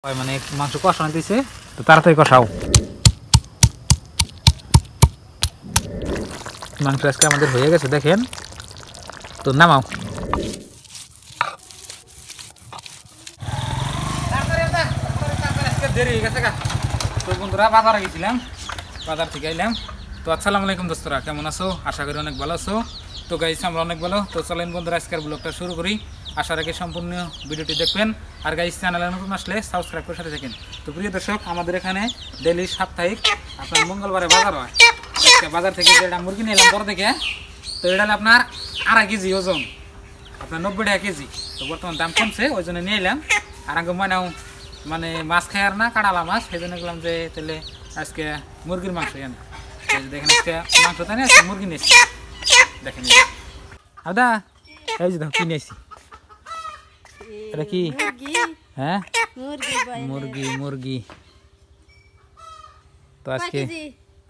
মানে মাংস কষানো দিছে তো তাড়াতাড়ি কষাও। মাংস আজকে আমাদের হয়ে গেছে দেখেন, তো নামাও। দেরি হয়ে গেছে তো বন্ধুরা, বাজারে গেছিলাম, বাজার থেকে আইলাম। তো আসসালামু আলাইকুম দোস্তরা, কেমন আছো? আশা করি অনেক ভালো আছো। তো গাইস আমরা অনেক ভালো। তো চলেন বন্ধুরা আজকের ব্লগটা শুরু করি। আশা রাখি সম্পূর্ণ ভিডিওটি দেখবেন। আর গাইস চ্যানেলে নতুন আসলে সাবস্ক্রাইব করে সাথে থাকেন। তো প্রিয় দর্শক, আমাদের এখানে ডেইলি সাপ্তাহিক আপনার মঙ্গলবারে বাজার হয়। আজকে বাজার থেকে যেটা মুরগি নিলাম বড় থেকে, তো এটা হলো আপনার 2.5 কেজি ওজন, আপনার 90 টাকা কেজি। তো বর্তমান দাম কমছে, ওই জন্য নিয়ে এলাম। আর আগে ময়নাও মানে মাছ খাই আর না, কাটালা মাছ, সেই জন্য গেলাম যে তাহলে আজকে মুরগির মাংস এনে দেখেন। আজকে মাংস তাই না, আজকে মুরগি নিয়েছি দেখেন। আদা এই যে দেখো কি নিয়েছি, এটা কি? হ্যাঁ মুরগি। মুরগি তো আজকে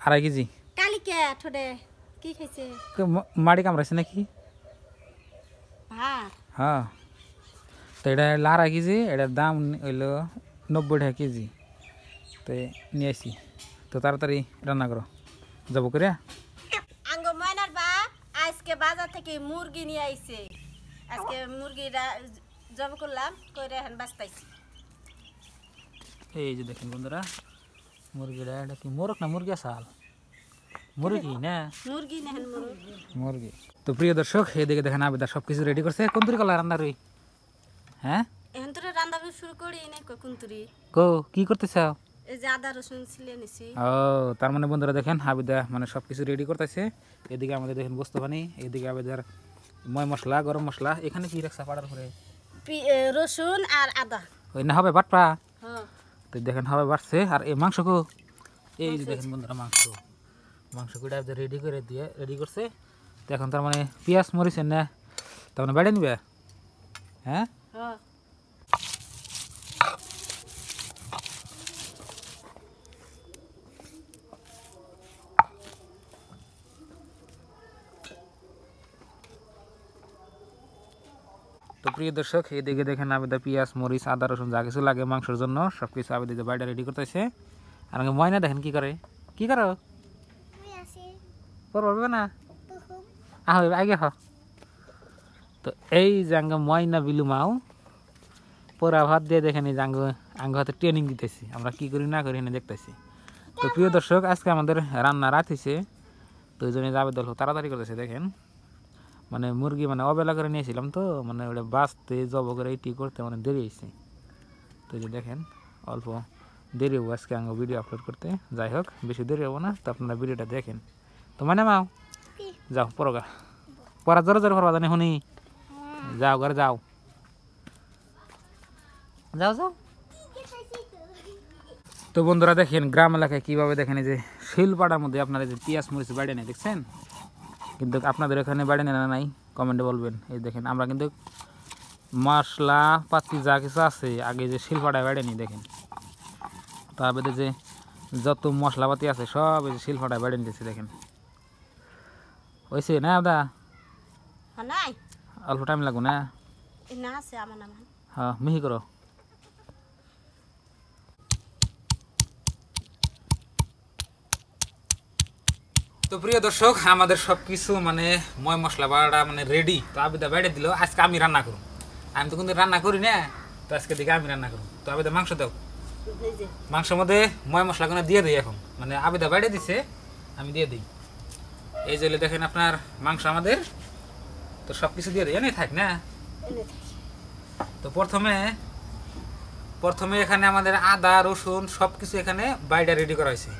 2.5 কেজি। মাড়ি কামড়াইছে নাকি? হ্যাঁ, তো এটা 2.5 কেজি, এটার দাম হইল 90 টাকা কেজি। তো নিয়েছি, তো তাড়াতাড়ি রান্না করো যাবো করে। আজকে বাজার থেকে মুরগি নিয়ে আইছে, আজকে মুরগি জব করলাম কইরা এখন বাস্তাইছি। এই যে দেখেন বন্ধুরা, মুরগিটা এটা কি মোরগ না মুরগি? আসাল মুরগি না, মুরগি না মুরগি। তো প্রিয় দর্শক, এদিকে দেখেন আবেদা সবকিছু রেডি করছে। কোন তুরি কলা রান্না রই? হ্যাঁ, এখন তো রান্না শুরু করি না। কোন তুরি কো কি করতেছ? এই যে আদা রসুন ছিলে নিছি। ও তার মানে বন্ধুরা দেখেন আবেদা মানে সবকিছু রেডি করতেছে। এদিকে আমাদের দেখেন বস্তু পানি, এদিকে আবেদার ময় মশলা, গরম মশলা। এখানে কি রাখছা পাড়ার পরে? রসুন আর আদা। ওই না হবে বাটপা। হ্যাঁ, তো দেখেন হবে বাড়ছে। আর এই মাংস কো, এই যে দেখেন বন্ধুরা মাংস কুইটা রেডি করে দিয়ে রেডি করছে। তো এখন তার মানে পেঁয়াজ মরিচেন না, তার মানে বেড়ে নিবে। হ্যাঁ, হ্যাঁ। তো প্রিয় দর্শক, এদিকে দেখেন আবেদা পেঁয়াজ মরিচ আদা রসুন যা কিছু লাগে মাংসের জন্য সব কিছু আবেদা যে বাইরে রেডি করতেছে। আর ময়না দেখেন কি করে, কি করো পারবে না আগে হ। তো এই যে ময়না বিলু মাও পোড়া ভাত দিয়ে দেখেন, এই যে আঙ্গ হাতে ট্রেনিং দিতেছি আমরা কি করি না করি এনে দেখতেছি। তো প্রিয় দর্শক, আজকে আমাদের রান্না রাত হয়েছে, তো ওই জন্য আবেদল তাড়াতাড়ি করতেছে। দেখেন মানে মুরগি মানে অবেলা করে নিয়েছিলাম, তো মানে ওটা বাঁচতে জব করে এইটি করতে মানে দেরি হয়েছে। তো যে দেখেন অল্প দেরি হবো আজকে আঙ্গ ভিডিও আপলোড করতে। যাই হোক, বেশি দেরি হবো না, তো আপনারা ভিডিওটা দেখেন। তো মানে মাও যাও পড়গা, পড়া জোরে জোরে পড়বা জানি শুনি। যাও ঘরে যাও, যাও যাও। তো বন্ধুরা দেখেন গ্রাম এলাকায় কীভাবে দেখেন এই যে শিলপাড়ার মধ্যে আপনারা যে পেঁয়াজ মরিচ বাইরে নেই দেখছেন, কিন্তু আপনাদের এখানে বাইরে নেয় না নাই কমেন্টে বলবেন। এই দেখেন আমরা কিন্তু মশলা পাতি যা কিছু আছে আগে যে শিলপাড়ায় বাইরে নিই দেখেন। তারপরে যে যত মশলাপাতি আছে সব এই যে শিলপাড়ায় বাইরে নিতেছি দেখেন। হয়েছে না দাদা? অল্প টাইম লাগবে না? হ্যাঁ মিহি করো। তো প্রিয় দর্শক, আমাদের সব কিছু মানে ময় মশলা বাড়া মানে রেডি। তো আবিদা বাইরে দিল, আজকে আমি রান্না করুন। আমি তো কিন্তু রান্না করি না, তো আজকে দিকে আমি রান্না করুন। তো আবিদা মাংস দাও, মাংসের মধ্যে ময় মশলাগুলো দিয়ে দিই। এখন মানে আবিদা বাইরে দিছে, আমি দিয়ে দিই। এই যে দেখেন আপনার মাংস আমাদের, তো সব কিছু দিয়ে দিই এনে থাক না। তো প্রথমে এখানে আমাদের আদা রসুন সব কিছু এখানে বাইরে রেডি করা হয়েছে।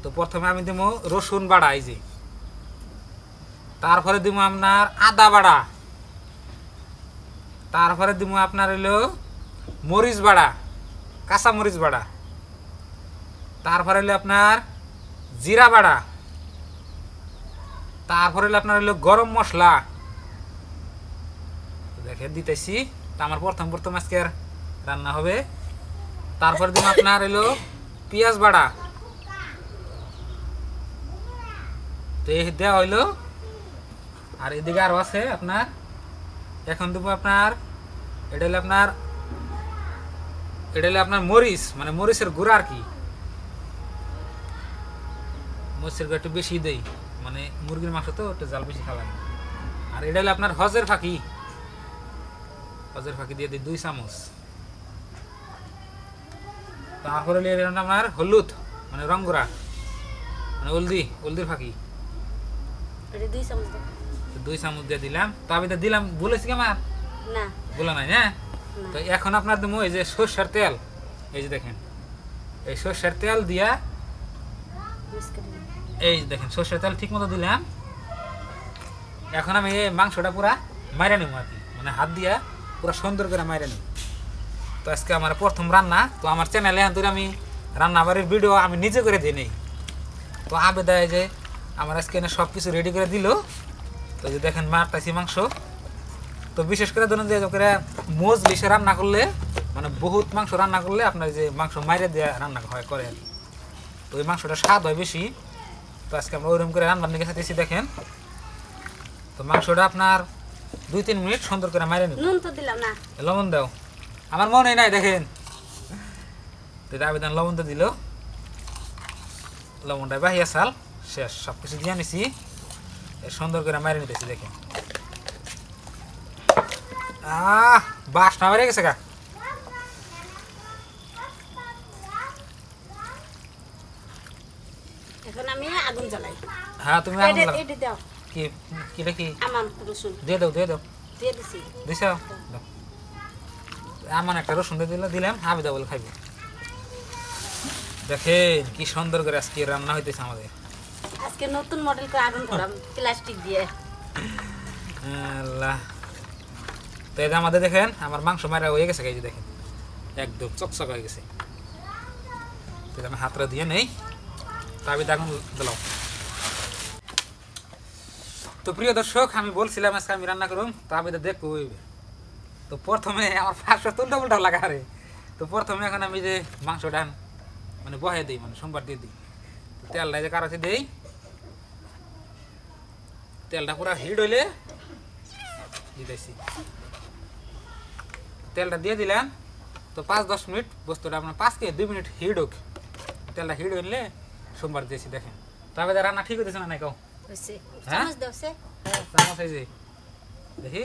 তো প্রথমে আমি দিব রসুন বাড়া, এই যে, তারপরে দিব আপনার আদা বাড়া, তারপরে দিব আপনার হইলো মরিচ বাড়া, কাঁচা মরিচ বাড়া, তারপরে হইলো আপনার জিরা বাড়া, তারপরে হইলো আপনার হইলো গরম মশলা। দেখে দিতেছি। তো আমার প্রথম আজকের রান্না হবে। তারপরে দিব আপনার হইলো পেঁয়াজ বাড়া, তো এই দেওয়া হইলো। আর এদিকে আরও আছে আপনার, এখন দেবো আপনার এটা হলো আপনার এটা হলো আপনার মরিচ, মানে মরিচের গুঁড়া আর কি। মরিচের গুঁড়া একটু বেশি দেই, মানে মুরগির মাংস তো একটু জাল বেশি খাওয়া লাগে। আর এটা হলো আপনার হজের ফাঁকি, হজের ফাঁকি দিয়ে দিই 2 চামচ। তারপরে আপনার হলুদ মানে রং গুঁড়া, মানে হলদির ফাঁকি এটা 2 চামচ দাও। 2 চামচ দিয়ে দিলাম। তো আমি তো দিলাম, বলেছি কি আমার না বলা নাই হ্যাঁ। না। তো এখন আপনার দেবো এই যে সর্ষের তেল, এই যে দেখেন এই সর্ষের তেল দিয়া, মিক্স করে দিন। এই যে দেখেন সর্ষের তেল ঠিক মতো দিলাম। এখন আমি এই মাংসটা পুরা মাইরা নেব আর কি, মানে হাত দিয়া পুরা সুন্দর করে মাইরা নেব। তো আজকে আমার প্রথম রান্না, তো আমার চ্যানেলে এখন আমি রান্না বাড়ির ভিডিও আমি নিজে করে দিই নেই। তো আবেদায় যে আমার আজকে এনে সব কিছু রেডি করে দিল। তো এই যে দেখেন মারতাছি মাংস। তো বিশেষ করে ধরুন যে করে মজলিসে রান্না করলে, মানে বহুত মাংস রান্না করলে আপনার যে মাংস মাইরে দেওয়া রান্না হয় করে আর কি। তো ওই মাংসটা স্বাদ হয় বেশি। তো আজকে আমরা ওইরকম করে রান্নার নিয়ে খাইতেছি দেখেন। তো মাংসটা আপনার 2-3 মিনিট সুন্দর করে মাইরে নেব। নুন তো দিলাম না। লবণ দাও, আমার মনে নাই দেখেন। তো এটা আবেদন লবণ তো দিল, লবণটা বাহিয়া চাল শেষ, সব কিছু দিয়ে নিছি, সুন্দর করে মাইরে নিতেছি দেখেন। বাসনা বেড়ে গেছে গা। এখন আমি আগুন জ্বালাই। হ্যাঁ তুমি আগুন এটা লাগাও। এটা দাও। কি কিটা কি আমার রসুন দিয়ে দাও দিয়ে দাও দিয়ে দিছি। দিছ দাও। আমার একটা রসুন দিয়ে দিলাম, আমি দাও বলে খাইব। দেখেন কি সুন্দর করে আজকে রান্না হইতেছে আমাদের। আজকে নতুন মডেল করে আগুন করাম প্লাস্টিক দিয়ে। আল্লাহ। তো এই যে আমাদের দেখেন আমার মাংস মারা হয়ে গেছে, এই যে দেখেন একদম চকচক হয়ে গেছে। তো আমি হাতটা দিয়ে নেই, তারপরে দেখুন দিলাম। তো প্রিয় দর্শক, আমি বলছিলাম আজকে আমি রান্না করুম, তারপরে দেখবো। তো প্রথমে আমার ফার্স্ট উল্টা উল্টা লাগা রে। তো প্রথমে এখন আমি যে মাংসটা মানে বহে দিই, মানে সোমবার দিয়ে দিই। তেলটা যে কারাতে দিই, তেলটা পুরো হিট হইলে দিতেছি। তেলটা দিয়ে দিলাম। তো 5-10 মিনিট বস্তুটা আপনার 5 থেকে 2 মিনিট হিট হোক। তেলটা হিট হইলে সোমবার দিয়েছি দেখেন। তবে রান্না ঠিক হইতেছে না নাই কাউ? হইছে। হ্যাঁ? চামচ দাও সে। চামচ এই যে দেখি,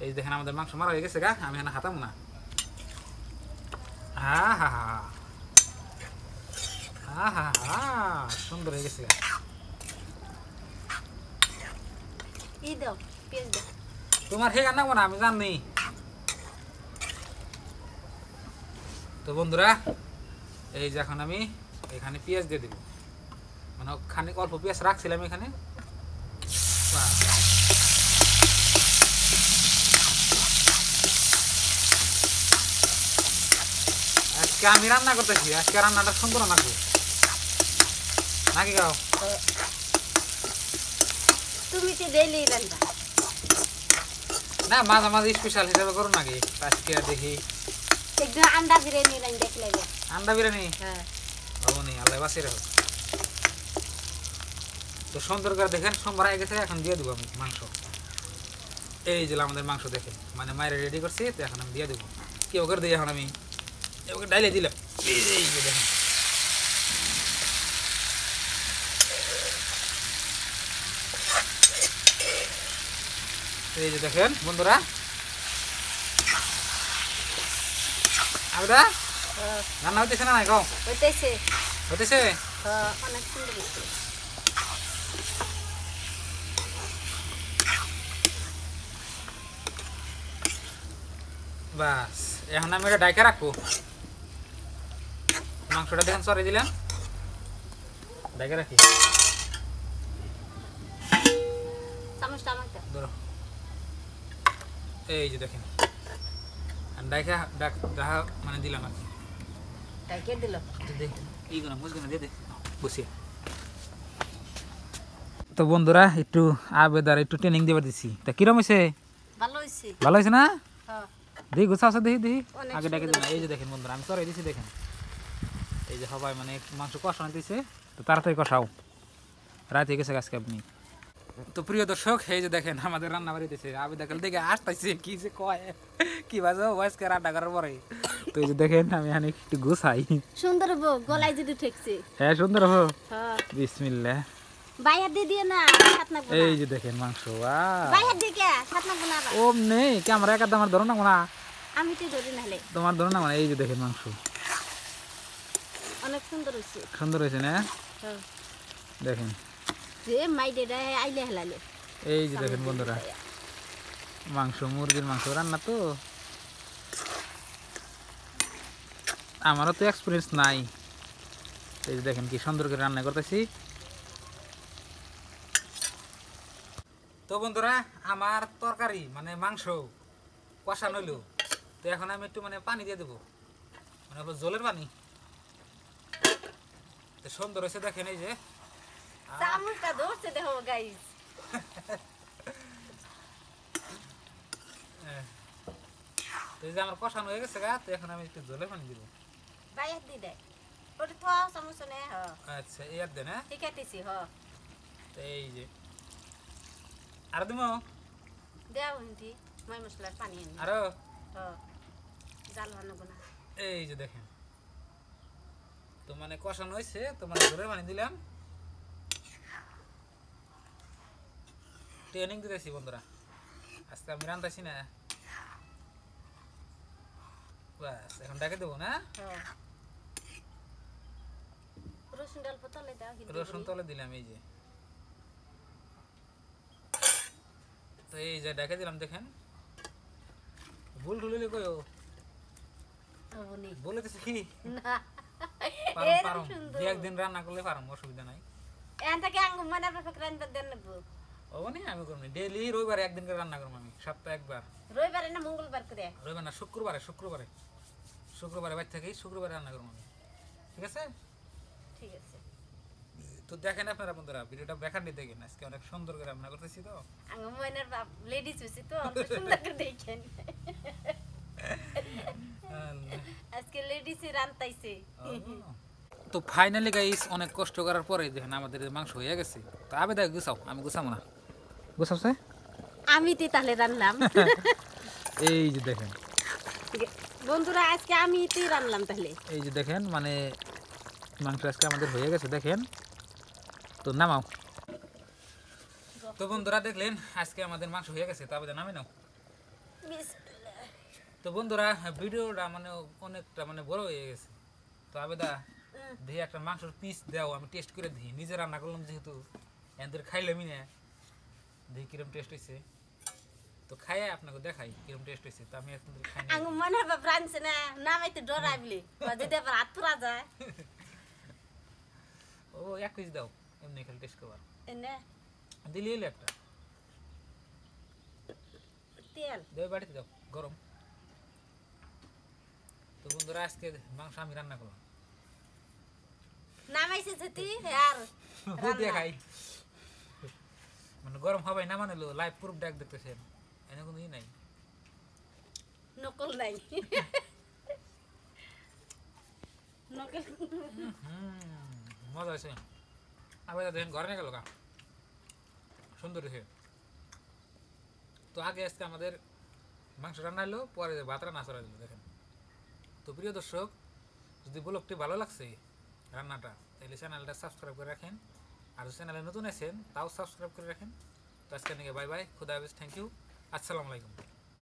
এই যে দেখেন আমাদের মাংস মারা হয়ে গেছে গা, আমি এখানে হাতাম না। হা হা হা হা হা হা, সুন্দর হয়ে গেছে। ই দাও, পেঁয়াজ দাও। তোমার হে রান্না না আমি জানি। তো বন্ধুরা, এই যে এখন আমি এখানে পেঁয়াজ দিয়ে দেব, মানে খানিক অল্প পেঁয়াজ রাখছিলাম এখানে। আজকে আমি রান্না করতেছি, আজকে রান্নাটা সুন্দর রাখবো নাকি গাও? তুমি তো ডেইলি রান্না। না মাঝে মাঝে স্পেশাল হিসাবে করো নাকি? আজকে দেখি একদিন আন্ডা বিরিয়ানি রান্না দেখলে। আন্ডা বিরিয়ানি হ্যাঁ হবনি, আল্লাহ বাঁচি রাখো। তো সুন্দর করে দেখেন সোমবার হয়ে গেছে, এখন দিয়ে দেবো আমি মাংস। এই যে আমাদের মাংস দেখেন, মানে মায়ের রেডি করছি, তো এখন আমি দিয়ে দেবো। কি ওকে দিই এখন আমি ওকে ডাইলে দিলাম। এই যে দেখেন, এই যে দেখেন বন্ধুরা, আবেদা রান্না হইতেছে না নাই কও? হইতেছে। হইতেছে? অনেক সুন্দর হইছে। বাস এখন আমি এটা ডাইকা রাখবো। মাংসটা দেখেন সরে দিলাম, ডাইকা রাখি। চামচটা আমাকে দাও। ধরো, এই যে দেখেন ডাইকা ডাহা মানে দিলাম আর কি। ঢাকিয়ে দিল। এইগুলো মুসগুলো দিয়ে দে বসিয়ে। তো বন্ধুরা, একটু আবেদার একটু ট্রেনিং দেবার দিচ্ছি। তা কিরম হয়েছে? ভালো হইছে। ভালো হয়েছে না? হ্যাঁ দেখি গোছা আছে, দেখি দেখি অনেক আগে ডাকে সুন্দর দিলাম। এই যে দেখেন বন্ধুরা, আমি সরাই দিচ্ছি দেখেন। এই যে সবাই মানে মাংস কষানো দিচ্ছে, তো তাড়াতাড়ি কষাও, রাত হয়ে গেছে আজকে। আপনি তো প্রিয় দর্শক এই যে দেখেন আমাদের রান্না বাড়িতেছে আমি দেখাল দেখে আসতেছে কি যে কয় কি বাজো বয়স্ক রান্না করার পরে তো এই যে দেখেন আমি অনেক একটু গুছাই সুন্দর বউ গলায় যদি ঠেকছে হ্যাঁ সুন্দর হো হ্যাঁ বিসমিল্লাহ বাইরে দিয়ে দিয়ে না সাত না এই যে দেখেন মাংস বাইরে দিয়ে কে সাত না গুনা ও নেই ক্যামেরা একা আমার ধরো না মনে আমি তো ধরি নাহলে তোমার ধরো না মানে এই যে দেখেন মাংস অনেক সুন্দর হচ্ছে সুন্দর হয়েছে না হ্যাঁ দেখেন যে মাইডে আইলে হেলালে এই যে দেখেন বন্ধুরা মাংস মুরগির মাংস রান্না তো আমারও তো এক্সপিরিয়েন্স নাই এই যে দেখেন কি সুন্দর করে রান্না করতেছি তো বন্ধুরা আমার তরকারি মানে মাংস কষানো হইলো তো এখন আমি একটু মানে পানি দিয়ে দেবো মানে জলের পানি তো সুন্দর হয়েছে দেখেন এই যে চামচটা ধরছে দেখো গাইস তো এই যে আমার কষানো হয়ে গেছে গা তো এখন আমি একটু জলের পানি দিব বাইরে দিয়ে দেয় ওটা তো চামচ নে হ আচ্ছা এই আর দেন হ্যাঁ ঠিক আছে হ তো এই যে আর দিব দেও হিন্দি মাই মশলার পানি এনে আরো হ জাল বানাবো না এই যে দেখেন তো মানে কষানো হয়েছে তো মানে জলের পানি দিলাম ট্রেনিং দিতেছি বন্ধুরা আজকে আমি রান্তাছি না বাস এখন ডাকে দেবো না রসুন ডাল পতলে দাও হিন্দি রসুন তলে দিলাম এই যে তো এই যে ডাকে দিলাম দেখেন ভুল ঢুলিলে কইও হবনি বলেতেছি কি না পারম এরকম পারম সুন্দর দু একদিন রান্না করলে পারম অসুবিধা নাই এখান থেকে আঙ্গুর মানে ফেকরান দেন নেবো ওখানে আমি করবো ডেইলি রবিবারে একদিন করে রান্না করবো আমি সপ্তাহে একবার রবিবারে না মঙ্গলবার করে রবিবার না শুক্রবারে বাড়ি থেকেই শুক্রবারে রান্না করবো আমি ঠিক আছে ঠিক আছে তো দেখেন আপনারা বন্ধুরা ভিডিওটা বেখান্ডি দেখেন আজকে অনেক সুন্দর করে রান্না করতেছি তো আঙ্গুর ময়নার বাপ লেডিস হইছে তো অল্প সুন্দর করে দেখেন আজকে লেডিসে রান্তাইছে তো ফাইনালি গাইস অনেক কষ্ট করার পরে দেখেন আমাদের মাংস হয়ে গেছে তো আবে দেখ গুছাও আমি গুছাবো না গুছাওছে আমি তো তাহলে রান্নাম এই যে দেখেন বন্ধুরা আজকে আমি তো রান্নাম তাহলে এই যে দেখেন মানে মাংস আজকে আমাদের হয়ে গেছে দেখেন তো নামাও তো বন্ধুরা দেখলেন আজকে আমাদের মাংস হয়ে গেছে তো আবেদন নামে নাও তো বন্ধুরা ভিডিওটা মানে অনেকটা মানে বড় হয়ে গেছে তো আবেদা দিয়ে একটা মাংসের পিস দাও আমি টেস্ট করে দিই নিজে রান্না করলাম যেহেতু এদের খাইলামই না দেখি কিরম টেস্ট হয়েছে তো খাইয়ে আপনাকে দেখাই কিরম টেস্ট হয়েছে তো আমি আপনাদের খাই আঙ্গুর ময়নার বাপ রাঁধছে না নামাই তো ডরাইবলি যদি আবার হাত পুরা যায় ও এক পিস দাও এমনি খালি টেস্ট করবার এনে দিলি এলে একটা তেল দেবে বাড়িতে দাও গরম তো বন্ধুরা আজকে মাংস আমি রান্না করলাম নামাইছে যেতি আর দিয়ে খাই মানে গরম হবাই না মানে লাইভ প্রুফ ডাক দেখতেছেন এনে কোনো ই নাই নকল নাই নকল মজা হয়েছে আবার দেখেন ঘরে নিয়ে গেল কা সুন্দর হয়েছে তো আগে আজকে আমাদের মাংস রান্না হলো পরে ভাত রান্না চড়া দিল দেখেন তো প্রিয় দর্শক যদি ব্লগটি ভালো লাগছে রান্নাটা তাহলে চ্যানেলটা সাবস্ক্রাইব করে রাখেন আর চ্যানেলে নতুন আছেন তাও সাবস্ক্রাইব করে রাখেন তো আজকে নিয়ে বাই বাই খুদা হাফেজ থ্যাংক ইউ আসসালামু আলাইকুম